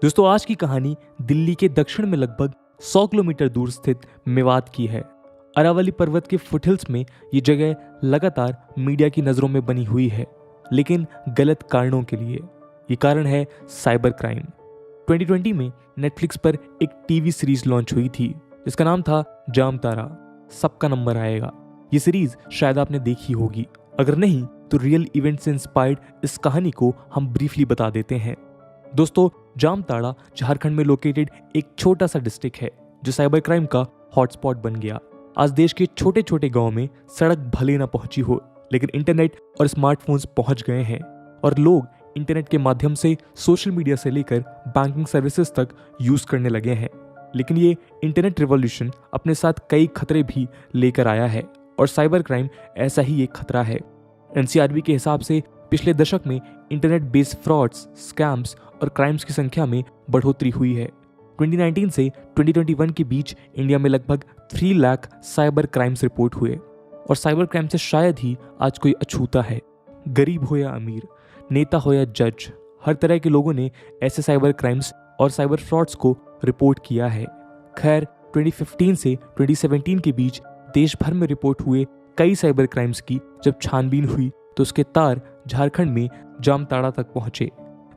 दोस्तों आज की कहानी दिल्ली के दक्षिण में लगभग 100 किलोमीटर दूर स्थित मेवात की है। अरावली पर्वत के फुटहिल्स में ये जगह लगातार मीडिया की नज़रों में बनी हुई है, लेकिन गलत कारणों के लिए। ये कारण है साइबर क्राइम। 2020 में नेटफ्लिक्स पर एक टीवी सीरीज लॉन्च हुई थी जिसका नाम था जामताड़ा, सबका नंबर आएगा। ये सीरीज शायद आपने देखी होगी, अगर नहीं तो रियल इवेंट से इंस्पायर्ड इस कहानी को हम ब्रीफली बता देते हैं। दोस्तों जामताड़ा झारखंड में लोकेटेड एक छोटा सा डिस्ट्रिक्ट है जो साइबर क्राइम का हॉटस्पॉट बन गया। आज देश के छोटे छोटे गांव में सड़क भले ना पहुंची हो, लेकिन इंटरनेट और स्मार्टफोन्स पहुंच गए हैं और लोग इंटरनेट के माध्यम से सोशल मीडिया से लेकर बैंकिंग सर्विसेज तक यूज करने लगे हैं। लेकिन ये इंटरनेट रिवॉल्यूशन अपने साथ कई खतरे भी लेकर आया है और साइबर क्राइम ऐसा ही एक खतरा है। एनसीआरबी के हिसाब से पिछले दशक में इंटरनेट बेस्ड फ्रॉड्स, स्कैम्स और क्राइम्स की संख्या में बढ़ोतरी हुई है। 2019 से 2021 के बीच इंडिया में लगभग 3 लाख साइबर क्राइम्स रिपोर्ट हुए और साइबर क्राइम से शायद ही आज कोई अछूता है। गरीब हो या अमीर, नेता हो या जज, हर तरह के लोगों ने ऐसे साइबर क्राइम्स और साइबर फ्रॉड्स को रिपोर्ट किया है। खैर 2015 से 2017 के बीच देश भर में रिपोर्ट हुए कई साइबर क्राइम्स की जब छानबीन हुई तो उसके तार झारखंड में जामताड़ा तक पहुंचे।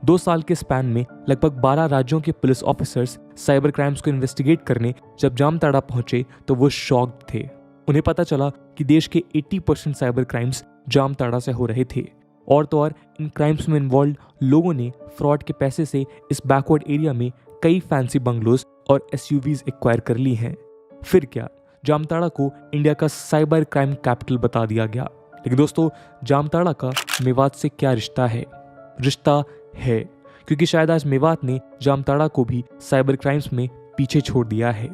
2 साल के स्पैन में लगभग 12 राज्यों के पुलिस ऑफिसर्स साइबर क्राइम्स को इन्वेस्टिगेट करने जब जामताड़ा पहुंचे तो वो शॉक्ड थे। उन्हें पता चला कि देश के 80% साइबर क्राइम्स जामताड़ा से हो रहे थे। और तो और इन क्राइम्स में इन्वॉल्व लोगों ने फ्रॉड के पैसे से इस बैकवर्ड एरिया में कई फैंसी बंगलोज और एसयूवीज एक्वायर कर ली हैं। फिर क्या, जामताड़ा को इंडिया का साइबर क्राइम कैपिटल बता दिया गया। लेकिन दोस्तों जामताड़ा का मेवात से क्या रिश्ता है? रिश्ता है, क्योंकि शायद आज मेवात ने जामताड़ा को भी साइबर क्राइम्स में पीछे छोड़ दिया है।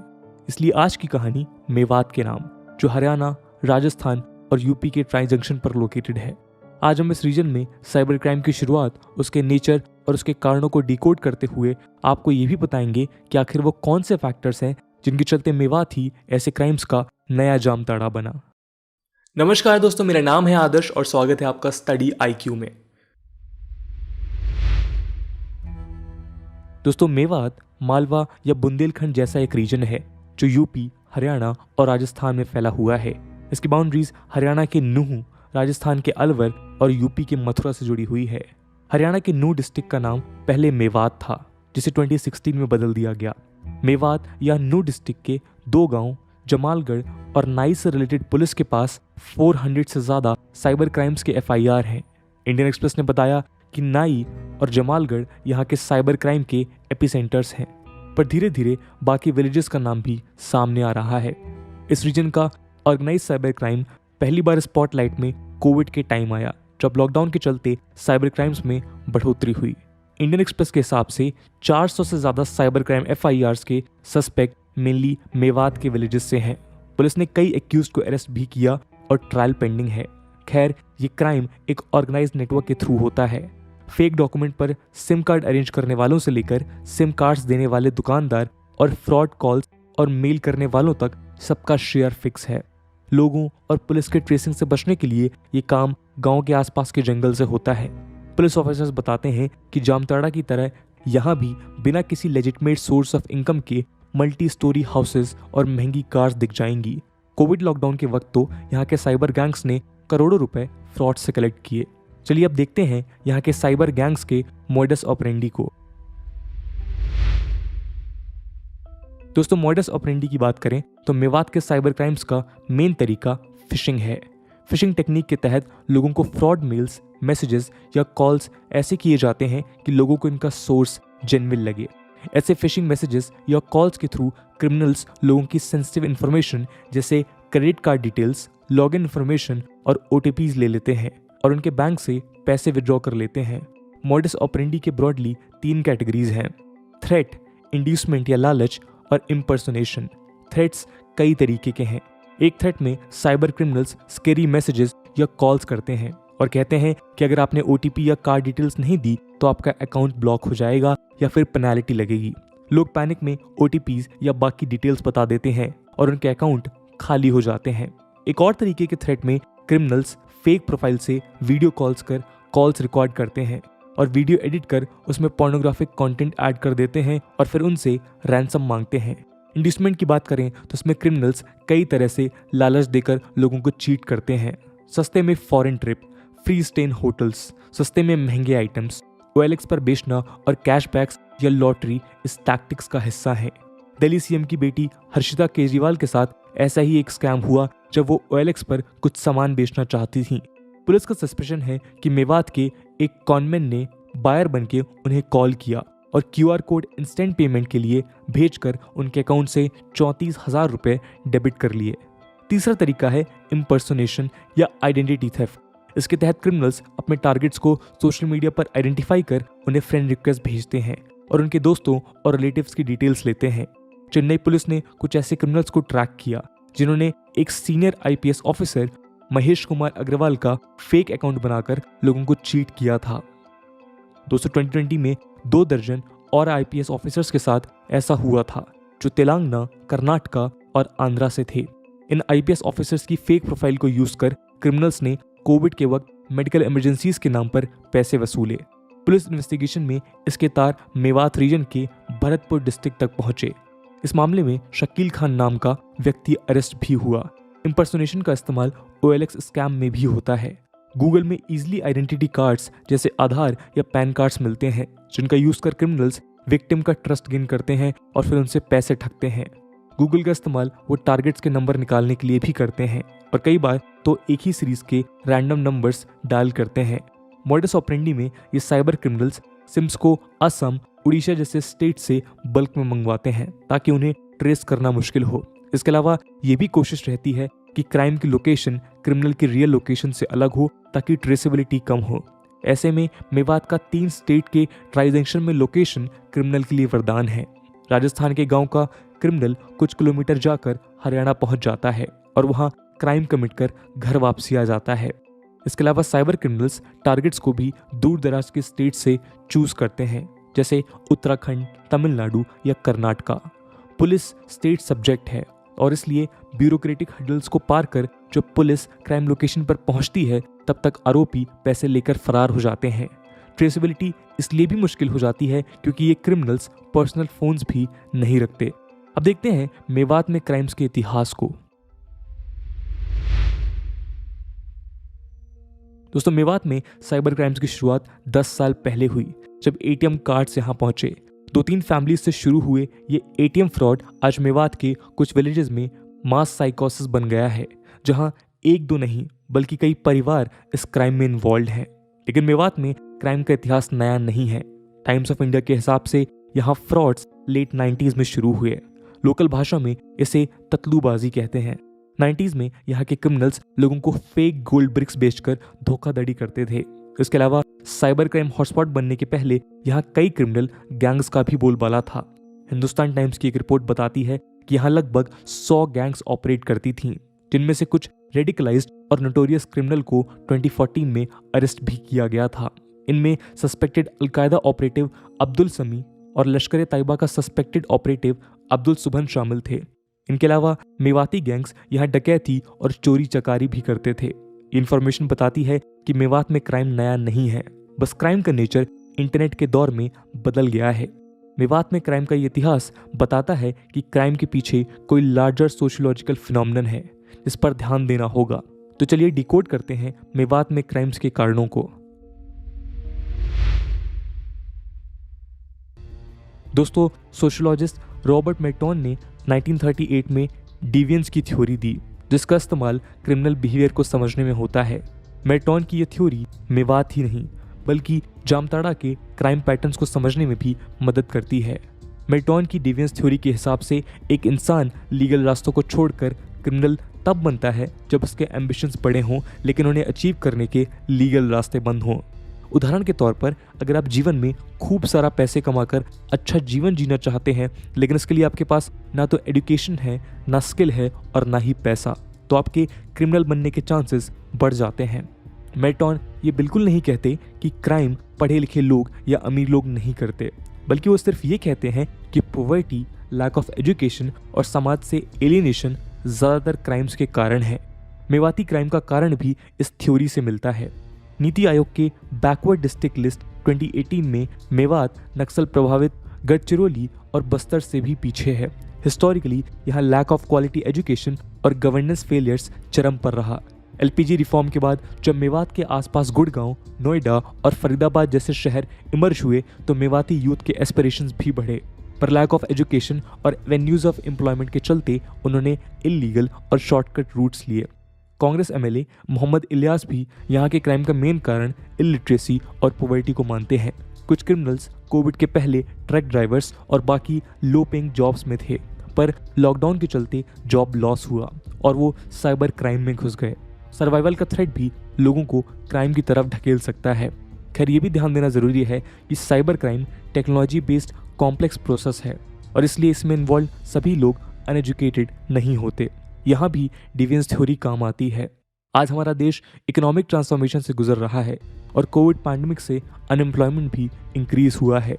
इसलिए आज की कहानी मेवात के नाम, जो हरियाणा, राजस्थान और यूपी के ट्राई जंक्शन पर लोकेटेड है। आज हम इस रीजन में साइबर क्राइम की शुरुआत, उसके नेचर और उसके कारणों को डिकोड करते हुए आपको ये भी बताएंगे कि आखिर वो कौन से फैक्टर्स हैं जिनके चलते मेवात ही ऐसे क्राइम्स का नया जामताड़ा बना। नमस्कार दोस्तों, मेरा नाम है आदर्श और स्वागत है आपका स्टडी आईक्यू में। दोस्तों मेवात मालवा या बुंदेलखंड जैसा एक रीजन है जो यूपी, हरियाणा और राजस्थान में फैला हुआ है। इसकी बाउंड्रीज हरियाणा के नूह, राजस्थान के अलवर और यूपी के मथुरा से जुड़ी हुई है। हरियाणा के नूह डिस्ट्रिक्ट का नाम पहले मेवात था, जिसे 2016 में बदल दिया गया। मेवात या नूह डिस्ट्रिक्ट के 2 गांव जमालगढ़ और नाई से रिलेटेड पुलिस के पास 400 से ज्यादा साइबर क्राइम्स के एफआईआर हैं। इंडियन एक्सप्रेस ने बताया कि नाई और जमालगढ़ यहाँ के साइबर क्राइम के एपिसेंटर्स हैं, पर धीरे धीरे बाकी विलेजेस का नाम भी सामने आ रहा है। इस रीजन का ऑर्गेनाइज साइबर क्राइम पहली बार स्पॉटलाइट में कोविड के टाइम आया, जब लॉकडाउन के चलते साइबर क्राइम्स में बढ़ोतरी हुई। इंडियन एक्सप्रेस के हिसाब से 400 से ज्यादा साइबर क्राइम एफआईआर्स के सस्पेक्ट मेनली मेवात के विलेजेस से हैं। पुलिस ने कई एक्यूज्ड को अरेस्ट भी किया और ट्रायल पेंडिंग है। खैर ये क्राइम एक ऑर्गेनाइज्ड नेटवर्क के थ्रू होता है। फेक डॉक्यूमेंट पर सिम कार्ड अरेंज करने वालों से लेकर सिम कार्ड्स देने वाले दुकानदार और फ्रॉड कॉल्स और मेल करने वालों तक सबका शेयर फिक्स है। लोगों और पुलिस के ट्रेसिंग से बचने के लिए ये काम गांव के आसपास के जंगल से होता है। पुलिस ऑफिसर्स बताते हैं कि जामताड़ा की तरह यहाँ भी बिना किसी लेजिटमेट सोर्स ऑफ इनकम के मल्टी स्टोरी हाउसेस और महंगी कार्स दिख जाएंगी। कोविड लॉकडाउन के वक्त तो यहाँ के साइबर गैंग्स ने करोड़ों रुपए फ्रॉड से कलेक्ट किए। चलिए अब देखते हैं यहाँ के साइबर गैंग्स के मोडस ऑपरेंडी को। दोस्तों मोडस ऑपरेंडी की बात करें तो मेवात के साइबर क्राइम्स का मेन तरीका फिशिंग है। फिशिंग टेक्निक के तहत लोगों को फ्रॉड मेल्स, मैसेजेस या कॉल्स ऐसे किए जाते हैं कि लोगों को इनका सोर्स जेन्युइन लगे। ऐसे फिशिंग मैसेजेस या कॉल्स के थ्रू क्रिमिनल्स लोगों की सेंसिटिव इंफॉर्मेशन जैसे credit card details, login information और ओटीपीज ले लेते हैं और उनके बैंक से पैसे विड्रॉ कर लेते हैं। मॉडस ऑपरेंडी के ब्रॉडली 3 कैटेगरीज हैं: थ्रेट, इंड्यूसमेंट या लालच और इम्पर्सोनेशन। थ्रेट्स कई तरीके के हैं। एक थ्रेट में साइबर क्रिमिनल्स स्केरी मैसेजेस या कॉल्स करते हैं और कहते हैं कि अगर आपने ओटीपी या कार्ड डिटेल्स नहीं दी तो आपका अकाउंट ब्लॉक हो जाएगा या फिर पेनल्टी लगेगी। लोग पैनिक में ओटीपीज या बाकी डिटेल्स बता देते हैं और उनके अकाउंट खाली हो जाते हैं। एक और तरीके के थ्रेट में क्रिमिनल्स फेक प्रोफाइल से वीडियो कॉल्स कर कॉल्स रिकॉर्ड करते हैं और वीडियो एडिट कर उसमें पोर्नोग्राफिक कंटेंट ऐड कर देते हैं और फिर उनसे रैंसम मांगते हैं। इंड्यूसमेंट की बात करें तो इसमें क्रिमिनल्स कई तरह से लालच देकर लोगों को चीट करते हैं। सस्ते में foreign trip, free stay in hotels, सस्ते में महंगे आइटम्स, OLX पर बेचना और कैशबैक्स या लॉटरी इस टैक्टिक्स का हिस्सा है। दिल्ली सीएम की बेटी हर्षिता केजरीवाल के साथ ऐसा ही एक स्कैम हुआ जब वो OLX पर कुछ सामान बेचना चाहती थी। पुलिस का सस्पेशन है कि मेवात के एक कॉनमैन ने बायर बनके उन्हें कॉल किया और QR कोड इंस्टेंट पेमेंट के लिए भेजकर उनके अकाउंट से 34,000 रुपए डेबिट कर लिए। तीसरा तरीका है इम्पर्सोनेशन या आइडेंटिटी थेफ्ट। इसके तहत क्रिमिनल्स अपने टारगेट्स को सोशल मीडिया पर आइडेंटिफाई कर उन्हें फ्रेंड रिक्वेस्ट भेजते हैं और उनके दोस्तों और रिलेटिव्स की डिटेल्स लेते हैं। चेन्नई पुलिस ने कुछ ऐसे क्रिमिनल्स को ट्रैक किया जिन्होंने एक senior IPS officer Mahesh Kumar Agarwal का फेक अकाउंट बनाकर लोगों को चीट किया था। 2020 में 2 दर्जन और IPS ऑफिसर्स के साथ ऐसा हुआ था जो तेलंगाना, कर्नाटका और आंध्रा से थे। इन IPS ऑफिसर्स की फेक प्रोफाइल को यूज कर क्रिमिनल्स ने कोविड के वक्त मेडिकल इमरजेंसीज के नाम पर पैसे वसूले। पुलिस इन्वेस्टिगेशन में इसके तार मेवात रीजन के भरतपुर डिस्ट्रिक्ट तक पहुंचे। इस मामले में शकील खान नाम का व्यक्ति अरेस्ट भी हुआ। इम्पर्सोनेशन का इस्तेमाल OLX स्कैम में भी होता है। गूगल में इजीली आइडेंटिटी कार्ड्स जैसे आधार या पैन कार्ड्स मिलते हैं जिनका यूज कर क्रिमिनल्स विक्टिम का ट्रस्ट गेन करते हैं और फिर उनसे पैसे ठगते हैं। गूगल का इस्तेमाल वो टारगेट्स के नंबर निकालने के लिए भी करते हैं और कई बार तो एक ही सीरीज के रैंडम नंबर्स डायल करते हैं। मॉडस ऑपरेंडी में ये साइबर क्रिमिनल्स सिम्स को असम, उड़ीसा जैसे स्टेट से बल्क में मंगवाते हैं ताकि उन्हें ट्रेस करना मुश्किल हो। इसके अलावा ये भी कोशिश रहती है कि क्राइम की लोकेशन क्रिमिनल की रियल लोकेशन से अलग हो ताकि ट्रेसेबिलिटी कम हो। ऐसे में मेवात का 3 स्टेट के ट्रांजैक्शन में लोकेशन क्रिमिनल के लिए वरदान है। राजस्थान के गांव का क्रिमिनल कुछ किलोमीटर जाकर हरियाणा पहुंच जाता है और वहां क्राइम कमिट कर घर वापसी आ जाता है। इसके अलावा साइबर क्रिमिनल्स टारगेट्स को भी दूर दराज के स्टेट से चूज करते हैं जैसे उत्तराखंड, तमिलनाडु या कर्नाटका। पुलिस स्टेट सब्जेक्ट है और इसलिए ब्यूरोक्रेटिक हर्डल्स को पार कर जब पुलिस क्राइम लोकेशन पर पहुंचती है तब तक आरोपी पैसे लेकर फरार हो जाते हैं। ट्रेसेबिलिटी इसलिए भी मुश्किल हो जाती है क्योंकि ये क्रिमिनल्स पर्सनल फोन्स भी नहीं रखते। अब देखते हैं मेवात में क्राइम्स के इतिहास को। दोस्तों, मेवात में साइबर क्राइम्स की शुरुआत 10 साल पहले हुई जब ATM कार्ड्स यहाँ पहुंचे। 2-3 फैमिलीज से शुरू हुए ये ATM फ्रॉड आज मेवात के कुछ विलेजेस में मास साइकोसिस बन गया है, जहां 1-2 नहीं बल्कि कई परिवार इस क्राइम में इन्वॉल्व हैं। लेकिन मेवात में क्राइम का इतिहास नया नहीं है। टाइम्स ऑफ इंडिया के हिसाब से यहाँ फ्रॉड्स लेट 90s में शुरू हुए। लोकल भाषा में इसे ततलूबाजी कहते हैं। 90s में यहाँ के क्रिमिनल्स लोगों को फेक गोल्ड ब्रिक्स बेचकर धोखाधड़ी करते थे। इसके अलावा साइबर क्राइम हॉटस्पॉट बनने के पहले यहाँ कई क्रिमिनल गैंग्स का भी बोलबाला था। हिंदुस्तान टाइम्स की एक रिपोर्ट बताती है कि यहाँ लगभग 100 गैंग्स ऑपरेट करती थीं, जिनमें से कुछ रेडिकलाइज्ड और नोटोरियस क्रिमिनल को 2014 में अरेस्ट भी किया गया था। इनमें सस्पेक्टेड अलकायदा ऑपरेटिव अब्दुल समी और लश्कर तैयबा का सस्पेक्टेड ऑपरेटिव अब्दुल सुबहान शामिल थे। इनके अलावा मेवाती गैंग्स यहाँ डकैती और चोरी चकारी भी करते थे। इन्फॉर्मेशन बताती है कि मेवात में क्राइम नया नहीं है, बस क्राइम का नेचर इंटरनेट के दौर में बदल गया है। मेवात में क्राइम का ये इतिहास बताता है कि क्राइम के पीछे कोई लार्जर सोशियोलॉजिकल फिनोमिनन है जिस पर ध्यान देना होगा। तो चलिए डिकोड करते हैं मेवात में क्राइम्स के कारणों को। दोस्तों, सोशियोलॉजिस्ट रॉबर्ट मेटॉन ने 1938 में डिवियंस की थ्योरी दी, जिसका इस्तेमाल क्रिमिनल बिहेवियर को समझने में होता है। मेटॉन की यह थ्योरी मेवात ही नहीं बल्कि जामताड़ा के क्राइम पैटर्न्स को समझने में भी मदद करती है। मेटॉन की डिवियंस थ्योरी के हिसाब से एक इंसान लीगल रास्तों को छोड़कर क्रिमिनल तब बनता है जब उसके एम्बिशंस बड़े हों लेकिन उन्हें अचीव करने के लीगल रास्ते बंद हों। उदाहरण के तौर पर अगर आप जीवन में खूब सारा पैसे कमाकर अच्छा जीवन जीना चाहते हैं लेकिन इसके लिए आपके पास ना तो एजुकेशन है, ना स्किल है और ना ही पैसा, तो आपके क्रिमिनल बनने के चांसेस बढ़ जाते हैं। मेटॉन ये बिल्कुल नहीं कहते कि क्राइम पढ़े लिखे लोग या अमीर लोग नहीं करते, बल्कि वो सिर्फ ये कहते हैं कि पॉवर्टी, लैक ऑफ एजुकेशन और समाज से एलियनेशन ज़्यादातर क्राइम्स के कारण है। मेवाती क्राइम का कारण भी इस थ्योरी से मिलता है। नीति आयोग के बैकवर्ड डिस्ट्रिक्ट लिस्ट 2018 में मेवात नक्सल प्रभावित गढ़चिरौली और बस्तर से भी पीछे है। हिस्टोरिकली यहाँ लैक ऑफ क्वालिटी एजुकेशन और गवर्नेंस फेलियर्स चरम पर रहा। एलपीजी रिफॉर्म के बाद जब मेवात के आसपास गुड़गांव, नोएडा और फरीदाबाद जैसे शहर इमर्ज हुए तो मेवाती यूथ के एस्पिरेशंस भी बढ़े, पर लैक ऑफ एजुकेशन और वेन्यूज ऑफ एम्प्लॉयमेंट के चलते उन्होंने इलीगल और शॉर्टकट रूट्स लिए। कांग्रेस एमएलए मोहम्मद इलियास भी यहाँ के क्राइम का मेन कारण इलिटरेसी और पॉवर्टी को मानते हैं। कुछ क्रिमिनल्स कोविड के पहले ट्रक ड्राइवर्स और बाकी लो पेइंग जॉब्स में थे, पर लॉकडाउन के चलते जॉब लॉस हुआ और वो साइबर क्राइम में घुस गए। सर्वाइवल का थ्रेट भी लोगों को क्राइम की तरफ ढकेल सकता है। खैर ये भी ध्यान देना जरूरी है कि cyber crime technology based complex process है और इसलिए इसमें इन्वॉल्व सभी लोग अनएजुकेटेड नहीं होते। यहाँ भी डिवियंस थ्योरी काम आती है। आज हमारा देश इकोनॉमिक ट्रांसफॉर्मेशन से गुजर रहा है और कोविड पैंडेमिक से अनएम्प्लॉयमेंट भी इंक्रीज हुआ है।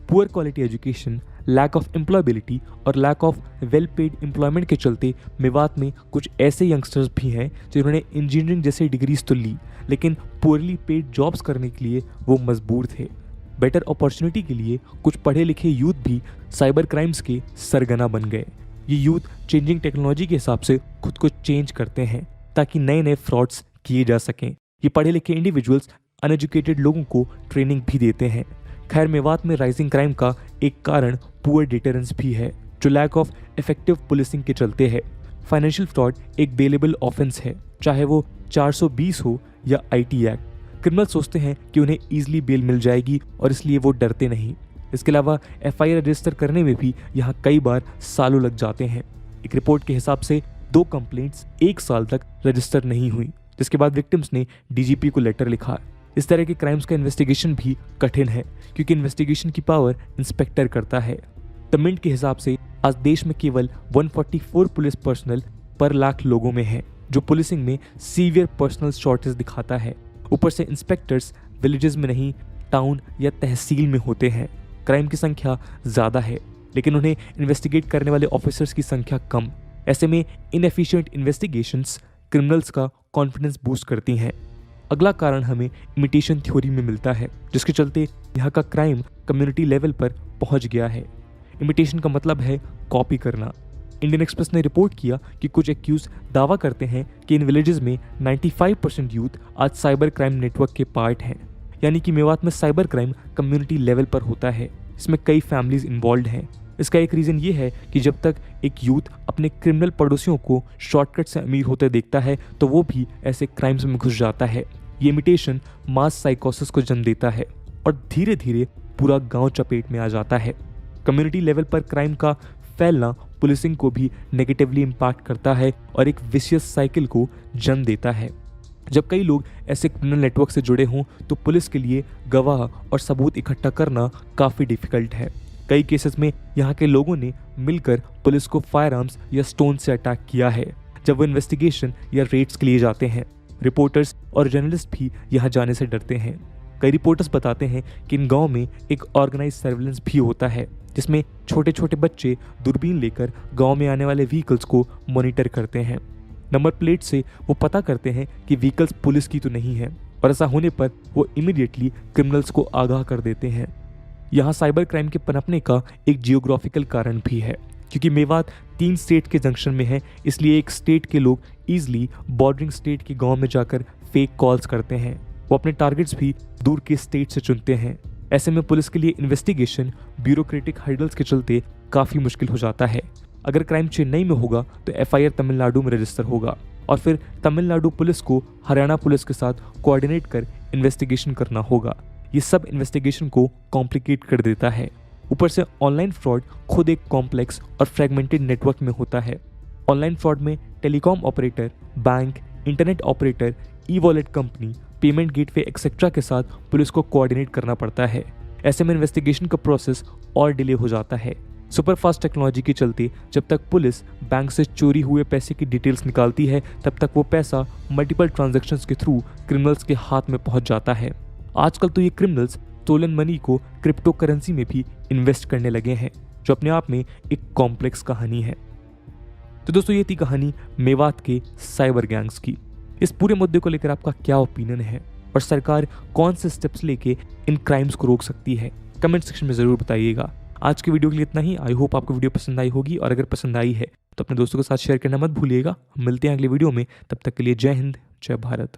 Poor quality education, lack of employability और lack of well paid employment के चलते मेवात में कुछ ऐसे यंगस्टर्स भी हैं जिन्होंने इंजीनियरिंग जैसे डिग्रीज तो ली, लेकिन पुअरली पेड जॉब्स करने के लिए वो मजबूर थे। बेटर अपॉर्चुनिटी के लिए कुछ पढ़े लिखे यूथ भी साइबर क्राइम्स के सरगना बन गए। ये यूथ चेंजिंग टेक्नोलॉजी के हिसाब से खुद को चेंज करते हैं ताकि नए नए फ्रॉड्स किए जा सकें। ये पढ़े लिखे इंडिविजुअल्स अनएजुकेटेड लोगों को ट्रेनिंग भी देते हैं। खैर मेवात में राइजिंग क्राइम का एक कारण पुअर डिटरेंस भी है, जो लैक ऑफ इफेक्टिव पुलिसिंग के चलते है। फाइनेंशियल फ्रॉड एक बेलेबल ऑफेंस है, चाहे वो 420 हो या आईटी एक्ट। क्रिमिनल सोचते हैं कि उन्हें ईजिली बेल मिल जाएगी और इसलिए वो डरते नहीं। इसके अलावा एफआईआर रजिस्टर करने में भी यहाँ कई बार सालों लग जाते हैं। एक रिपोर्ट के हिसाब से 2 कंप्लेंट्स 1 साल तक रजिस्टर नहीं हुई, जिसके बाद विक्टिम्स ने डीजीपी को लेटर लिखा। इस तरह के क्राइम्स का इन्वेस्टिगेशन भी कठिन है क्योंकि इन्वेस्टिगेशन की पावर इंस्पेक्टर करता है। द मिंट के हिसाब से आज देश में केवल 144 पुलिस पर्सनल पर लाख लोगों में है, जो पुलिसिंग में सीवियर पर्सनल शॉर्टेज दिखाता है। ऊपर से इंस्पेक्टर्स विलेजेस में नहीं, टाउन या तहसील में होते हैं। क्राइम की संख्या ज़्यादा है लेकिन उन्हें इन्वेस्टिगेट करने वाले ऑफिसर्स की संख्या कम। ऐसे में इनएफिशिएंट इन्वेस्टिगेशंस क्रिमिनल्स का कॉन्फिडेंस बूस्ट करती हैं। अगला कारण हमें इमिटेशन थ्योरी में मिलता है, जिसके चलते यहाँ का क्राइम कम्युनिटी लेवल पर पहुँच गया है। इमिटेशन का मतलब है कॉपी करना। इंडियन एक्सप्रेस ने रिपोर्ट किया कि कुछ एक्यूज दावा करते हैं कि इन विलेजेस में 95% यूथ आज साइबर क्राइम नेटवर्क के पार्ट हैं, यानी कि मेवात में साइबर क्राइम कम्युनिटी लेवल पर होता है। इसमें कई फैमिलीज इन्वॉल्व हैं। इसका एक रीज़न ये है कि जब तक एक यूथ अपने क्रिमिनल पड़ोसियों को शॉर्टकट से अमीर होते देखता है तो वो भी ऐसे क्राइम्स में घुस जाता है। ये इमिटेशन मास साइकोसिस को जन्म देता है और धीरे धीरे पूरा गांव चपेट में आ जाता है। कम्युनिटी लेवल पर क्राइम का फैलना पुलिसिंग को भी नेगेटिवली इम्पैक्ट करता है और एक विशियस साइकिल को जन्म देता है। जब कई लोग ऐसे क्रिमिनल नेटवर्क से जुड़े हों तो पुलिस के लिए गवाह और सबूत इकट्ठा करना काफ़ी डिफिकल्ट है। कई केसेस में यहाँ के लोगों ने मिलकर पुलिस को फायर आर्म्स या स्टोन से अटैक किया है जब वो इन्वेस्टिगेशन या रेड्स के लिए जाते हैं। रिपोर्टर्स और जर्नलिस्ट भी यहाँ जाने से डरते हैं। कई रिपोर्टर्स बताते हैं कि इन गाँव में एक ऑर्गेनाइज सर्विलेंस भी होता है, जिसमें छोटे छोटे बच्चे दूरबीन लेकर गांव में आने वाले व्हीकल्स को मॉनिटर करते हैं। नंबर प्लेट से वो पता करते हैं कि व्हीकल्स पुलिस की तो नहीं है और ऐसा होने पर वो इमीडिएटली क्रिमिनल्स को आगाह कर देते हैं। यहाँ साइबर क्राइम के पनपने का एक जियोग्राफिकल कारण भी है, क्योंकि मेवात 3 स्टेट के जंक्शन में है, इसलिए एक स्टेट के लोग ईजिली बॉर्डरिंग स्टेट के गाँव में जाकर फेक कॉल्स करते हैं। वो अपने टारगेट्स भी दूर के स्टेट से चुनते हैं। ऐसे में पुलिस के लिए इन्वेस्टिगेशन ब्यूरोक्रेटिक हर्डल्स के चलते काफ़ी मुश्किल हो जाता है। अगर क्राइम चेन्नई में होगा तो एफआईआर तमिलनाडु में रजिस्टर होगा और फिर तमिलनाडु पुलिस को हरियाणा पुलिस के साथ कोऑर्डिनेट कर इन्वेस्टिगेशन करना होगा। ये सब इन्वेस्टिगेशन को कॉम्प्लिकेट कर देता है। ऊपर से ऑनलाइन फ्रॉड खुद एक कॉम्प्लेक्स और फ्रेगमेंटेड नेटवर्क में होता है। ऑनलाइन फ्रॉड में telecom operator, bank, internet operator, e wallet company, payment gateway etcetera के साथ पुलिस को कोऑर्डिनेट करना पड़ता है। ऐसे में इन्वेस्टिगेशन का प्रोसेस और डिले हो जाता है। सुपर फास्ट टेक्नोलॉजी के चलते जब तक पुलिस बैंक से चोरी हुए पैसे की डिटेल्स निकालती है तब तक वो पैसा मल्टीपल ट्रांजैक्शंस के थ्रू क्रिमिनल्स के हाथ में पहुंच जाता है। आजकल तो ये क्रिमिनल्स स्टोलन मनी को क्रिप्टो करेंसी में भी इन्वेस्ट करने लगे हैं, जो अपने आप में एक कॉम्प्लेक्स कहानी है। तो दोस्तों ये थी कहानी मेवात के साइबर गैंग्स की। इस पूरे मुद्दे को लेकर आपका क्या ओपिनियन है और सरकार कौन से स्टेप्स लेके इन क्राइम्स को रोक सकती है? कमेंट सेक्शन में ज़रूर बताइएगा। आज की वीडियो के लिए इतना ही। आई होप आपको वीडियो पसंद आई होगी, और अगर पसंद आई है तो अपने दोस्तों के साथ शेयर करना मत भूलिएगा। मिलते हैं अगली वीडियो में, तब तक के लिए जय हिंद, जय भारत।